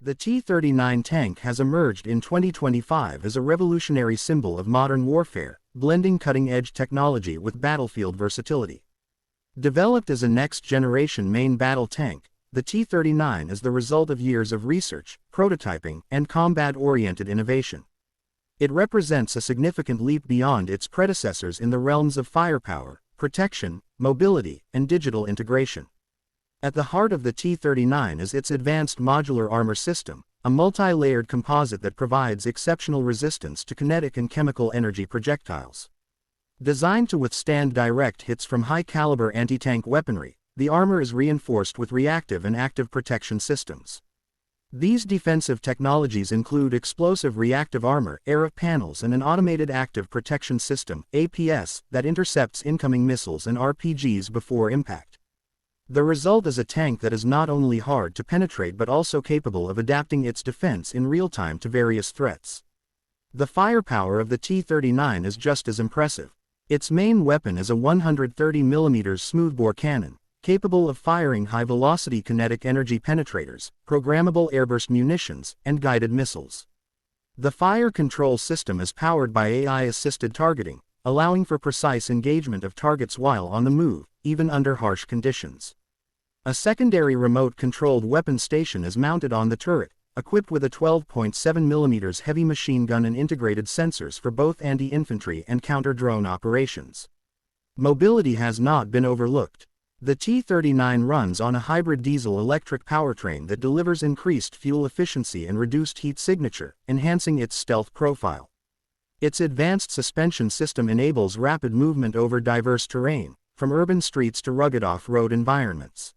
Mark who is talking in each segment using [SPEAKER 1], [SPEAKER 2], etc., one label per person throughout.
[SPEAKER 1] The T-39 tank has emerged in 2025 as a revolutionary symbol of modern warfare, blending cutting-edge technology with battlefield versatility. Developed as a next-generation main battle tank, the T-39 is the result of years of research, prototyping, and combat-oriented innovation. It represents a significant leap beyond its predecessors in the realms of firepower, protection, mobility, and digital integration. At the heart of the T-39 is its advanced modular armor system, a multi-layered composite that provides exceptional resistance to kinetic and chemical energy projectiles. Designed to withstand direct hits from high-caliber anti-tank weaponry, the armor is reinforced with reactive and active protection systems. These defensive technologies include explosive reactive armor, ARA panels, and an automated active protection system, APS, that intercepts incoming missiles and RPGs before impact. The result is a tank that is not only hard to penetrate but also capable of adapting its defense in real time to various threats. The firepower of the T-39 is just as impressive. Its main weapon is a 130mm smoothbore cannon, capable of firing high-velocity kinetic energy penetrators, programmable airburst munitions, and guided missiles. The fire control system is powered by AI-assisted targeting, allowing for precise engagement of targets while on the move, even under harsh conditions. A secondary remote-controlled weapon station is mounted on the turret, equipped with a 12.7mm heavy machine gun and integrated sensors for both anti-infantry and counter-drone operations. Mobility has not been overlooked. The T-39 runs on a hybrid diesel-electric powertrain that delivers increased fuel efficiency and reduced heat signature, enhancing its stealth profile. Its advanced suspension system enables rapid movement over diverse terrain, from urban streets to rugged off-road environments.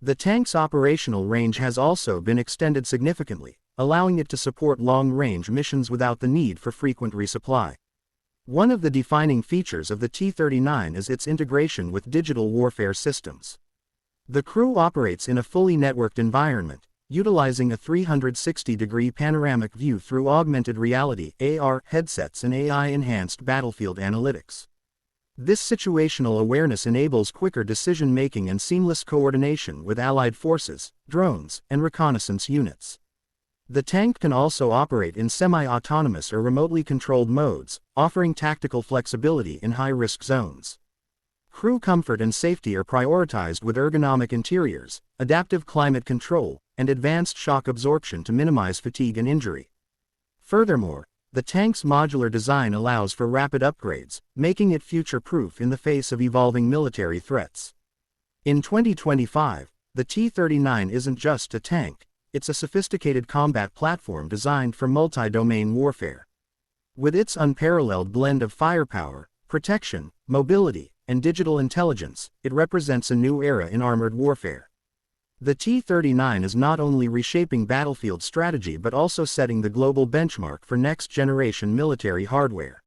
[SPEAKER 1] The tank's operational range has also been extended significantly, allowing it to support long-range missions without the need for frequent resupply. One of the defining features of the T-39 is its integration with digital warfare systems. The crew operates in a fully networked environment, utilizing a 360-degree panoramic view through augmented reality (AR) headsets and AI-enhanced battlefield analytics. This situational awareness enables quicker decision-making and seamless coordination with allied forces, drones, and reconnaissance units. The tank can also operate in semi-autonomous or remotely controlled modes, offering tactical flexibility in high-risk zones. Crew comfort and safety are prioritized with ergonomic interiors, adaptive climate control, and advanced shock absorption to minimize fatigue and injury. Furthermore, the tank's modular design allows for rapid upgrades, making it future-proof in the face of evolving military threats. In 2025, the T-39 isn't just a tank, it's a sophisticated combat platform designed for multi-domain warfare. With its unparalleled blend of firepower, protection, mobility, and digital intelligence, it represents a new era in armored warfare. The T-39 is not only reshaping battlefield strategy but also setting the global benchmark for next-generation military hardware.